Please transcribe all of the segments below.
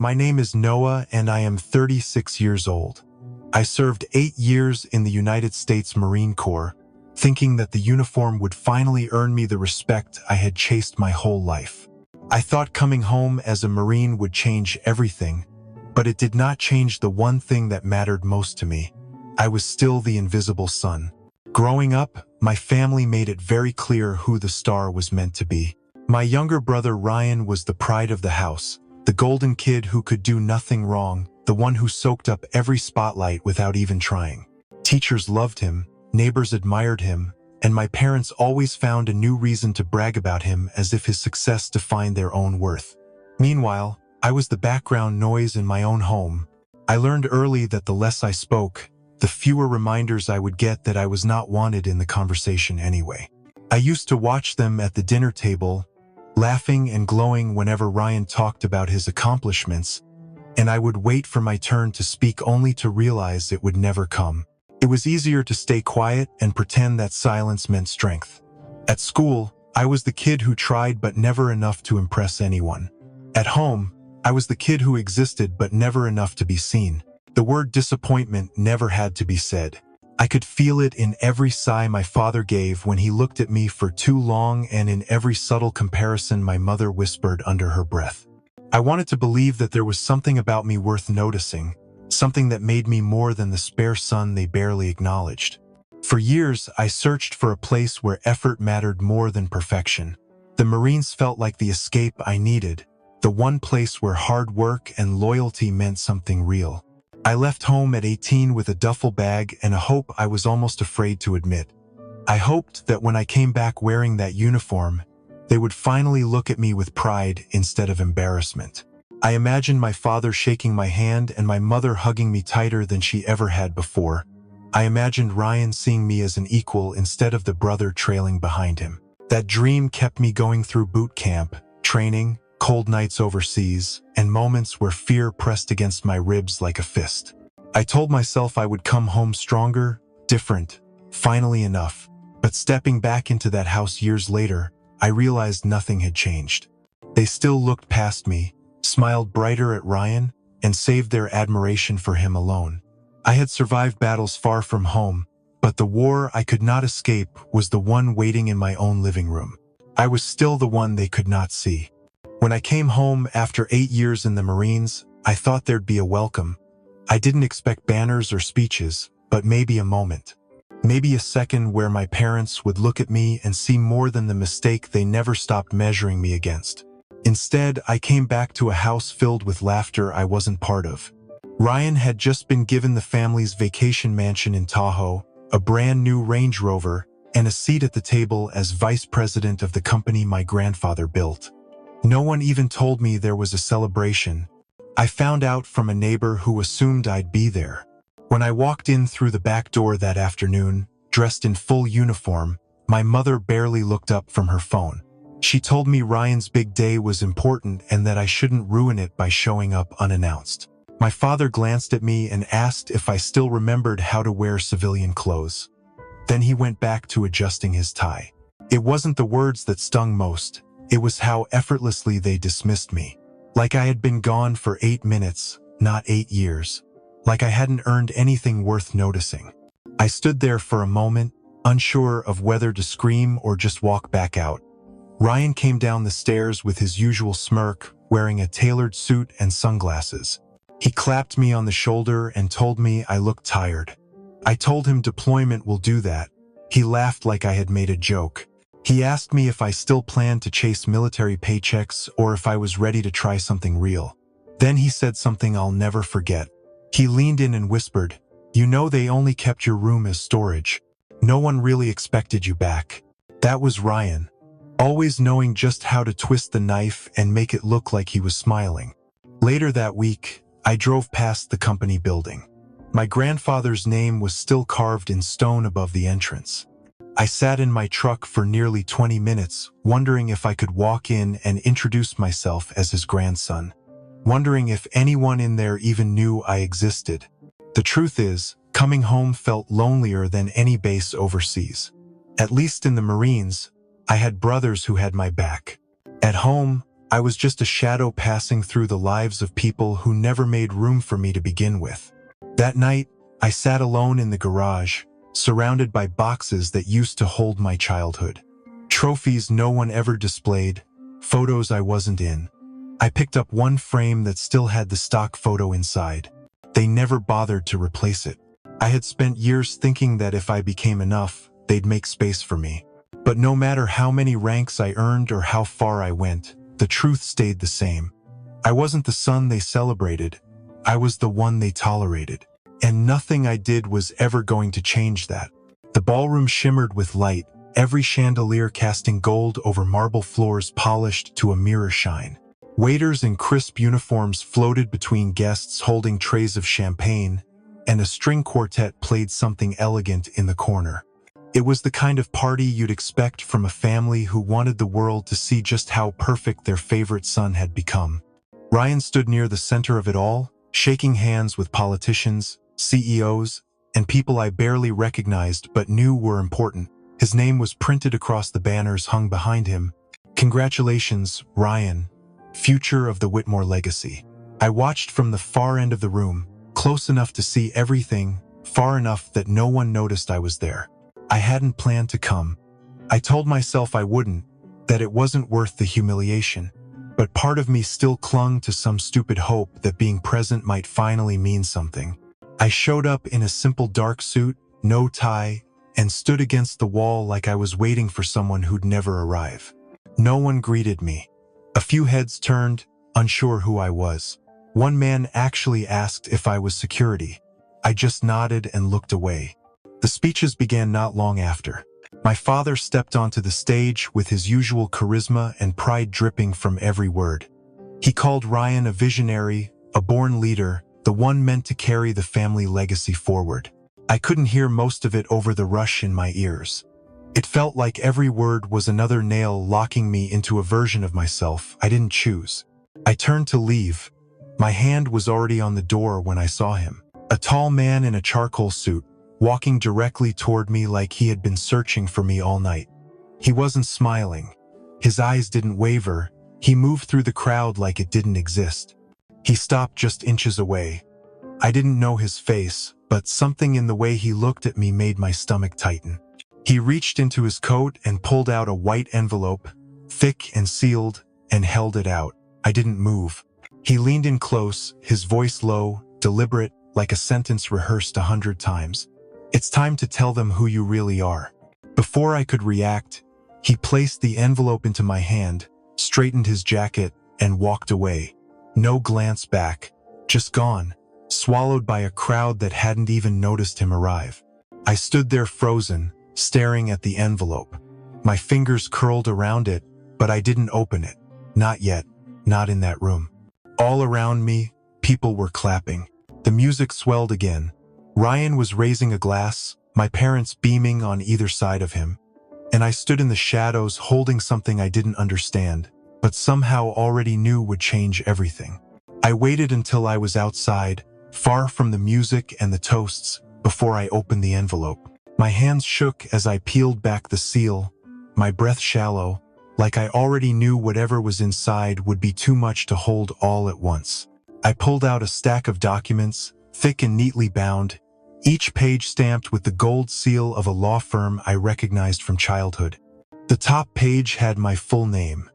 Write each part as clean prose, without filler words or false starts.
My name is Noah and I am 36 years old. I served 8 years in the United States Marine Corps, thinking that the uniform would finally earn me the respect I had chased my whole life. I thought coming home as a Marine would change everything, but it did not change the one thing that mattered most to me. I was still the invisible son. Growing up, my family made it very clear who the star was meant to be. My younger brother Ryan was the pride of the house, the golden kid who could do nothing wrong, the one who soaked up every spotlight without even trying. Teachers loved him, neighbors admired him, and my parents always found a new reason to brag about him as if his success defined their own worth. Meanwhile, I was the background noise in my own home. I learned early that the less I spoke, the fewer reminders I would get that I was not wanted in the conversation anyway. I used to watch them at the dinner table, laughing and glowing whenever Ryan talked about his accomplishments, and I would wait for my turn to speak only to realize it would never come. It was easier to stay quiet and pretend that silence meant strength. At school, I was the kid who tried but never enough to impress anyone. At home, I was the kid who existed but never enough to be seen. The word disappointment never had to be said. I could feel it in every sigh my father gave when he looked at me for too long and in every subtle comparison my mother whispered under her breath. I wanted to believe that there was something about me worth noticing, something that made me more than the spare son they barely acknowledged. For years, I searched for a place where effort mattered more than perfection. The Marines felt like the escape I needed, the one place where hard work and loyalty meant something real. I left home at 18 with a duffel bag and a hope I was almost afraid to admit. I hoped that when I came back wearing that uniform, they would finally look at me with pride instead of embarrassment. I imagined my father shaking my hand and my mother hugging me tighter than she ever had before. I imagined Ryan seeing me as an equal instead of the brother trailing behind him. That dream kept me going through boot camp, training, cold nights overseas, and moments where fear pressed against my ribs like a fist. I told myself I would come home stronger, different, finally enough. But stepping back into that house years later, I realized nothing had changed. They still looked past me, smiled brighter at Ryan, and saved their admiration for him alone. I had survived battles far from home, but the war I could not escape was the one waiting in my own living room. I was still the one they could not see. When I came home after 8 years in the Marines, I thought there'd be a welcome. I didn't expect banners or speeches, but maybe a moment. Maybe a second where my parents would look at me and see more than the mistake they never stopped measuring me against. Instead, I came back to a house filled with laughter I wasn't part of. Ryan had just been given the family's vacation mansion in Tahoe, a brand new Range Rover, and a seat at the table as vice president of the company my grandfather built. No one even told me there was a celebration. I found out from a neighbor who assumed I'd be there. When I walked in through the back door that afternoon, dressed in full uniform, my mother barely looked up from her phone. She told me Ryan's big day was important and that I shouldn't ruin it by showing up unannounced. My father glanced at me and asked if I still remembered how to wear civilian clothes. Then he went back to adjusting his tie. It wasn't the words that stung most. It was how effortlessly they dismissed me. Like I had been gone for 8 minutes, not 8 years. Like I hadn't earned anything worth noticing. I stood there for a moment, unsure of whether to scream or just walk back out. Ryan came down the stairs with his usual smirk, wearing a tailored suit and sunglasses. He clapped me on the shoulder and told me I looked tired. I told him deployment will do that. He laughed like I had made a joke. He asked me if I still planned to chase military paychecks or if I was ready to try something real. Then he said something I'll never forget. He leaned in and whispered, "You know they only kept your room as storage. No one really expected you back." That was Ryan, always knowing just how to twist the knife and make it look like he was smiling. Later that week, I drove past the company building. My grandfather's name was still carved in stone above the entrance. I sat in my truck for nearly 20 minutes, wondering if I could walk in and introduce myself as his grandson. Wondering if anyone in there even knew I existed. The truth is, coming home felt lonelier than any base overseas. At least in the Marines, I had brothers who had my back. At home, I was just a shadow passing through the lives of people who never made room for me to begin with. That night, I sat alone in the garage, surrounded by boxes that used to hold my childhood. Trophies no one ever displayed, photos I wasn't in. I picked up one frame that still had the stock photo inside. They never bothered to replace it. I had spent years thinking that if I became enough, they'd make space for me. But no matter how many ranks I earned or how far I went, the truth stayed the same. I wasn't the son they celebrated. I was the one they tolerated. And nothing I did was ever going to change that. The ballroom shimmered with light, every chandelier casting gold over marble floors polished to a mirror shine. Waiters in crisp uniforms floated between guests holding trays of champagne, and a string quartet played something elegant in the corner. It was the kind of party you'd expect from a family who wanted the world to see just how perfect their favorite son had become. Ryan stood near the center of it all, shaking hands with politicians, CEOs, and people I barely recognized but knew were important. His name was printed across the banners hung behind him. "Congratulations, Ryan, future of the Whitmore legacy." I watched from the far end of the room, close enough to see everything, far enough that no one noticed I was there. I hadn't planned to come. I told myself I wouldn't, that it wasn't worth the humiliation. But part of me still clung to some stupid hope that being present might finally mean something. I showed up in a simple dark suit, no tie, and stood against the wall like I was waiting for someone who'd never arrive. No one greeted me. A few heads turned, unsure who I was. One man actually asked if I was security. I just nodded and looked away. The speeches began not long after. My father stepped onto the stage with his usual charisma and pride dripping from every word. He called Ryan a visionary, a born leader, the one meant to carry the family legacy forward. I couldn't hear most of it over the rush in my ears. It felt like every word was another nail locking me into a version of myself I didn't choose. I turned to leave. My hand was already on the door when I saw him. A tall man in a charcoal suit, walking directly toward me like he had been searching for me all night. He wasn't smiling. His eyes didn't waver. He moved through the crowd like it didn't exist. He stopped just inches away. I didn't know his face, but something in the way he looked at me made my stomach tighten. He reached into his coat and pulled out a white envelope, thick and sealed, and held it out. I didn't move. He leaned in close, his voice low, deliberate, like a sentence rehearsed 100 times. "It's time to tell them who you really are." Before I could react, he placed the envelope into my hand, straightened his jacket, and walked away. No glance back, just gone, swallowed by a crowd that hadn't even noticed him arrive. I stood there frozen, staring at the envelope. My fingers curled around it, but I didn't open it. Not yet, not in that room. All around me, people were clapping. The music swelled again. Ryan was raising a glass, my parents beaming on either side of him. And I stood in the shadows holding something I didn't understand, but somehow already knew would change everything. I waited until I was outside, far from the music and the toasts, before I opened the envelope. My hands shook as I peeled back the seal, my breath shallow, like I already knew whatever was inside would be too much to hold all at once. I pulled out a stack of documents, thick and neatly bound, each page stamped with the gold seal of a law firm I recognized from childhood. The top page had my full name,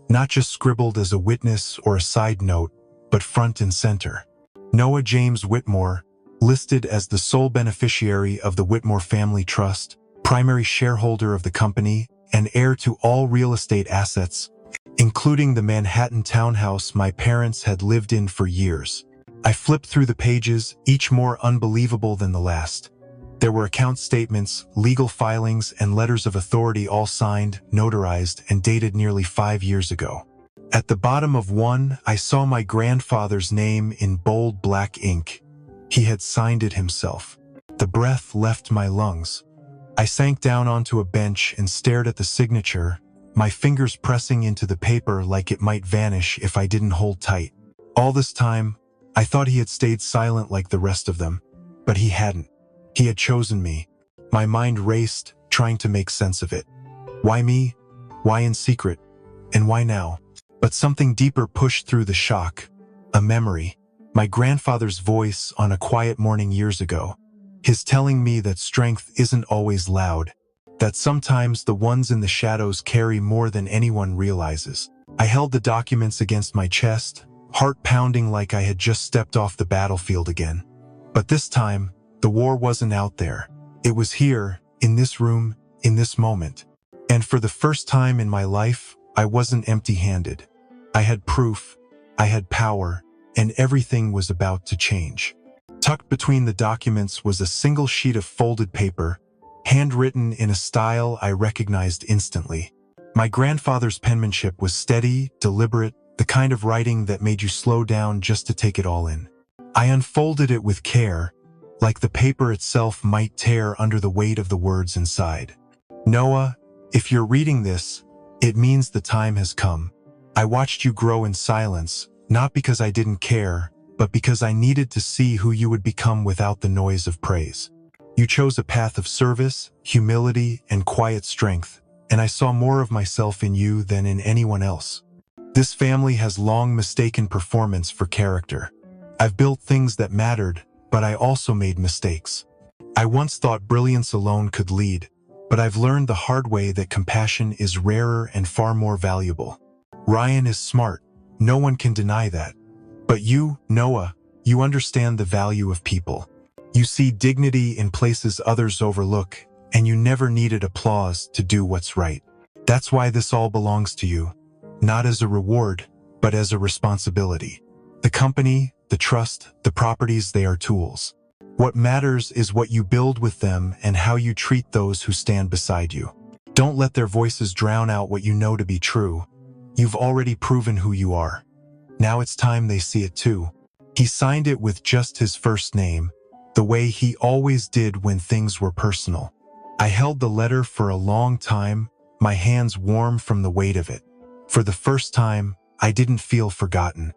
not just scribbled as a witness or a side note, but front and center. Noah James Whitmore, listed as the sole beneficiary of the Whitmore Family Trust, primary shareholder of the company, and heir to all real estate assets, including the Manhattan townhouse my parents had lived in for years. I flipped through the pages, each more unbelievable than the last. There were account statements, legal filings, and letters of authority all signed, notarized, and dated nearly 5 years ago. At the bottom of one, I saw my grandfather's name in bold black ink. He had signed it himself. The breath left my lungs. I sank down onto a bench and stared at the signature, my fingers pressing into the paper like it might vanish if I didn't hold tight. All this time, I thought he had stayed silent like the rest of them, but he hadn't. He had chosen me. My mind raced, trying to make sense of it. Why me? Why in secret? And why now? But something deeper pushed through the shock. A memory. My grandfather's voice on a quiet morning years ago. His telling me that strength isn't always loud, that sometimes the ones in the shadows carry more than anyone realizes. I held the documents against my chest, heart pounding like I had just stepped off the battlefield again. But this time, the war wasn't out there. It was here, in this room, in this moment. And for the first time in my life, I wasn't empty-handed. I had proof, I had power, and everything was about to change. Tucked between the documents was a single sheet of folded paper, handwritten in a style I recognized instantly. My grandfather's penmanship was steady, deliberate, the kind of writing that made you slow down just to take it all in. I unfolded it with care, like the paper itself might tear under the weight of the words inside. Noah, if you're reading this, it means the time has come. I watched you grow in silence, not because I didn't care, but because I needed to see who you would become without the noise of praise. You chose a path of service, humility, and quiet strength, and I saw more of myself in you than in anyone else. This family has long mistaken performance for character. I've built things that mattered, but I also made mistakes. I once thought brilliance alone could lead, but I've learned the hard way that compassion is rarer and far more valuable. Ryan is smart. No one can deny that. But you, Noah, you understand the value of people. You see dignity in places others overlook, and you never needed applause to do what's right. That's why this all belongs to you, not as a reward, but as a responsibility. The company, the trust, the properties, they are tools. What matters is what you build with them and how you treat those who stand beside you. Don't let their voices drown out what you know to be true. You've already proven who you are. Now it's time they see it too. He signed it with just his first name, the way he always did when things were personal. I held the letter for a long time, my hands warm from the weight of it. For the first time, I didn't feel forgotten.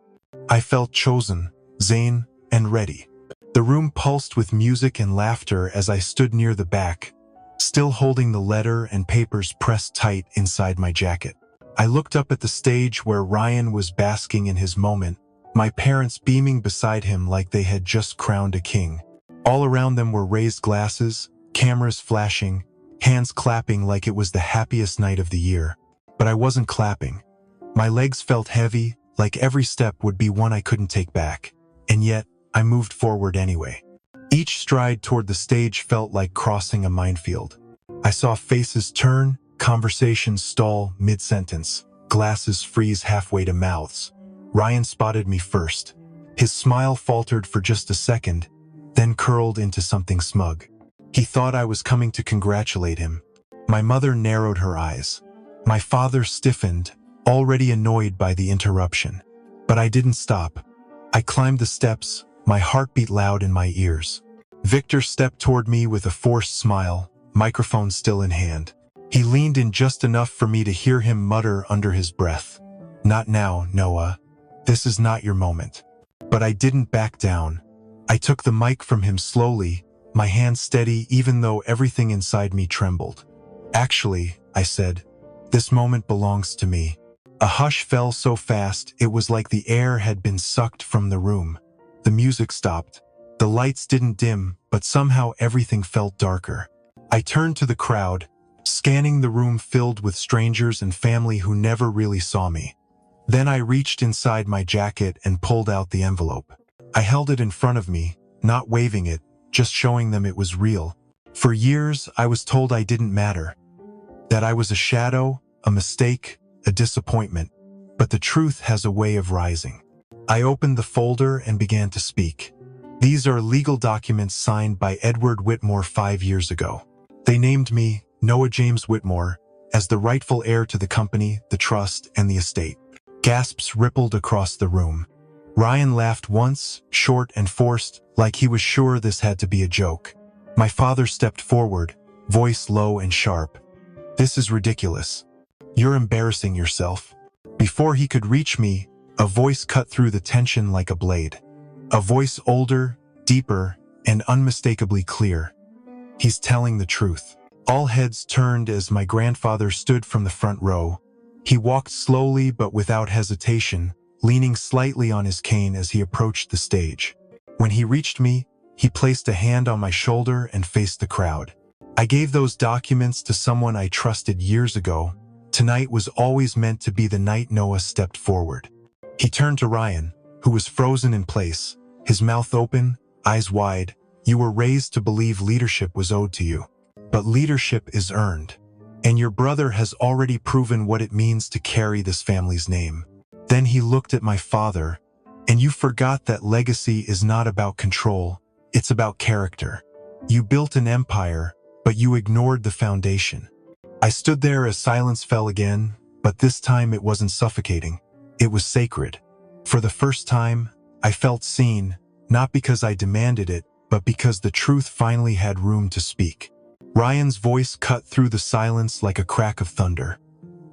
I felt chosen, sane, and ready. The room pulsed with music and laughter as I stood near the back, still holding the letter and papers pressed tight inside my jacket. I looked up at the stage where Ryan was basking in his moment, my parents beaming beside him like they had just crowned a king. All around them were raised glasses, cameras flashing, hands clapping like it was the happiest night of the year. But I wasn't clapping. My legs felt heavy, like every step would be one I couldn't take back. And yet, I moved forward anyway. Each stride toward the stage felt like crossing a minefield. I saw faces turn, conversations stall mid-sentence, glasses freeze halfway to mouths. Ryan spotted me first. His smile faltered for just a second, then curled into something smug. He thought I was coming to congratulate him. My mother narrowed her eyes. My father stiffened, already annoyed by the interruption. But I didn't stop. I climbed the steps, my heartbeat loud in my ears. Victor stepped toward me with a forced smile, microphone still in hand. He leaned in just enough for me to hear him mutter under his breath. "Not now, Noah. This is not your moment." But I didn't back down. I took the mic from him slowly, my hand steady even though everything inside me trembled. "Actually," I said, "this moment belongs to me." A hush fell so fast it was like the air had been sucked from the room. The music stopped. The lights didn't dim, but somehow everything felt darker. I turned to the crowd, scanning the room filled with strangers and family who never really saw me. Then I reached inside my jacket and pulled out the envelope. I held it in front of me, not waving it, just showing them it was real. For years, I was told I didn't matter, that I was a shadow, a mistake, a disappointment. But the truth has a way of rising. I opened the folder and began to speak. These are legal documents signed by Edward Whitmore 5 years ago. They named me, Noah James Whitmore, as the rightful heir to the company, the trust, and the estate. Gasps rippled across the room. Ryan laughed once, short and forced, like he was sure this had to be a joke. My father stepped forward, voice low and sharp. "This is ridiculous. You're embarrassing yourself." Before he could reach me, a voice cut through the tension like a blade. A voice older, deeper, and unmistakably clear. "He's telling the truth." All heads turned as my grandfather stood from the front row, He walked slowly but without hesitation, leaning slightly on his cane as he approached the stage. When he reached me, he placed a hand on my shoulder and faced the crowd. I gave those documents to someone I trusted years ago. Tonight was always meant to be the night Noah stepped forward. He turned to Ryan, who was frozen in place, his mouth open, eyes wide. You were raised to believe leadership was owed to you. But leadership is earned. And your brother has already proven what it means to carry this family's name. Then he looked at my father, and you forgot that legacy is not about control, it's about character. You built an empire, but you ignored the foundation. I stood there as silence fell again, but this time it wasn't suffocating. It was sacred. For the first time, I felt seen, not because I demanded it, but because the truth finally had room to speak. Ryan's voice cut through the silence like a crack of thunder.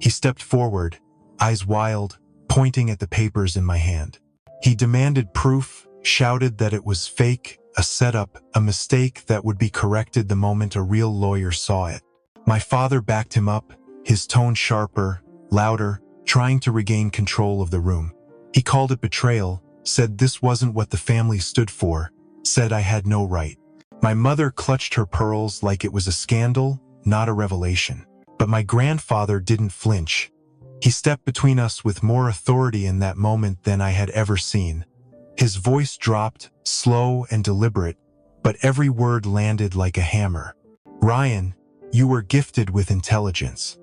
He stepped forward, eyes wild, pointing at the papers in my hand. He demanded proof, shouted that it was fake, a setup, a mistake that would be corrected the moment a real lawyer saw it. My father backed him up, his tone sharper, louder, trying to regain control of the room. He called it betrayal, said this wasn't what the family stood for, said I had no right. My mother clutched her pearls like it was a scandal, not a revelation. But my grandfather didn't flinch. He stepped between us with more authority in that moment than I had ever seen. His voice dropped, slow and deliberate, but every word landed like a hammer. Ryan, you were gifted with intelligence,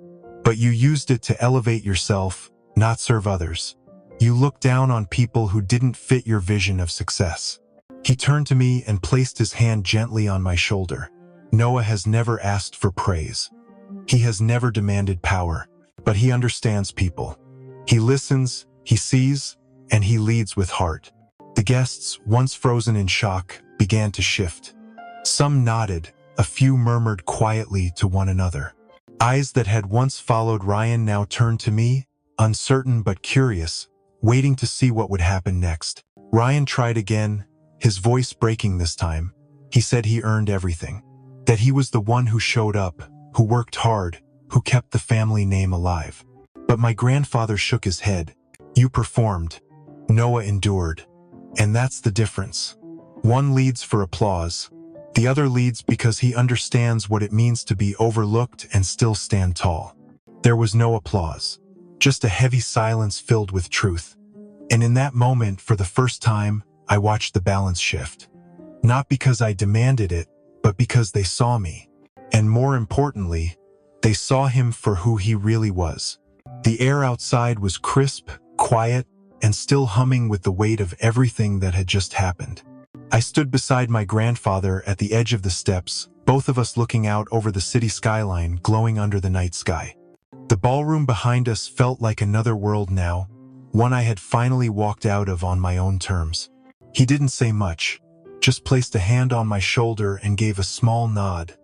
but you used it to elevate yourself, not serve others. You looked down on people who didn't fit your vision of success. He turned to me and placed his hand gently on my shoulder. Noah has never asked for praise. He has never demanded power, but he understands people. He listens, he sees, and he leads with heart. The guests, once frozen in shock, began to shift. Some nodded, a few murmured quietly to one another. Eyes that had once followed Ryan now turned to me, uncertain but curious, waiting to see what would happen next. Ryan tried again, his voice breaking this time. He said he earned everything. That he was the one who showed up, who worked hard, who kept the family name alive. But my grandfather shook his head. You performed. Noah endured. And that's the difference. One leads for applause. The other leads because he understands what it means to be overlooked and still stand tall. There was no applause, just a heavy silence filled with truth. And in that moment, for the first time, I watched the balance shift. Not because I demanded it, but because they saw me. And more importantly, they saw him for who he really was. The air outside was crisp, quiet, and still humming with the weight of everything that had just happened. I stood beside my grandfather at the edge of the steps, both of us looking out over the city skyline glowing under the night sky. The ballroom behind us felt like another world now, one I had finally walked out of on my own terms. He didn't say much, just placed a hand on my shoulder and gave a small nod,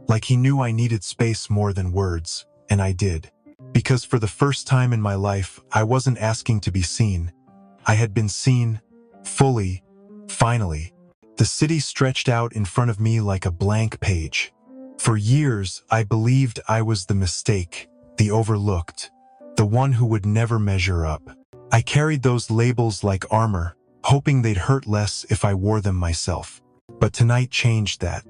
like he knew I needed space more than words, and I did. Because for the first time in my life, I wasn't asking to be seen. I had been seen, fully, finally. The city stretched out in front of me like a blank page. For years, I believed I was the mistake, the overlooked, the one who would never measure up. I carried those labels like armor, hoping they'd hurt less if I wore them myself. But tonight changed that.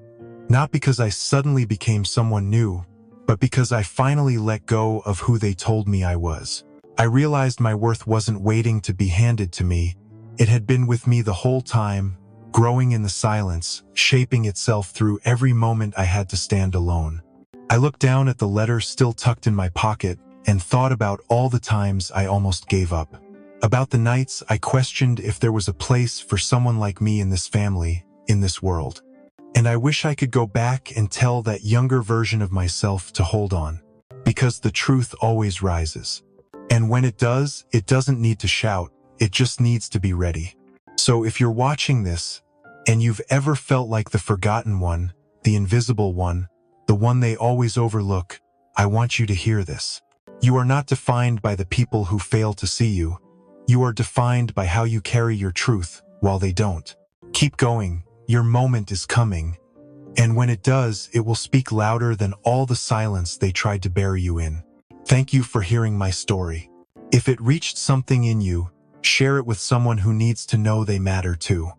Not because I suddenly became someone new, but because I finally let go of who they told me I was. I realized my worth wasn't waiting to be handed to me. It had been with me the whole time, growing in the silence, shaping itself through every moment I had to stand alone. I looked down at the letter still tucked in my pocket and thought about all the times I almost gave up. About the nights I questioned if there was a place for someone like me in this family, in this world. And I wish I could go back and tell that younger version of myself to hold on. Because the truth always rises. And when it does, it doesn't need to shout, it just needs to be ready. So if you're watching this, and you've ever felt like the forgotten one, the invisible one, the one they always overlook, I want you to hear this. You are not defined by the people who fail to see you. You are defined by how you carry your truth while they don't. Keep going, your moment is coming. And when it does, it will speak louder than all the silence they tried to bury you in. Thank you for hearing my story. If it reached something in you, share it with someone who needs to know they matter too.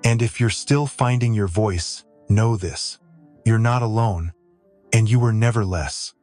And if you're still finding your voice, know this. You're not alone, and you were never less.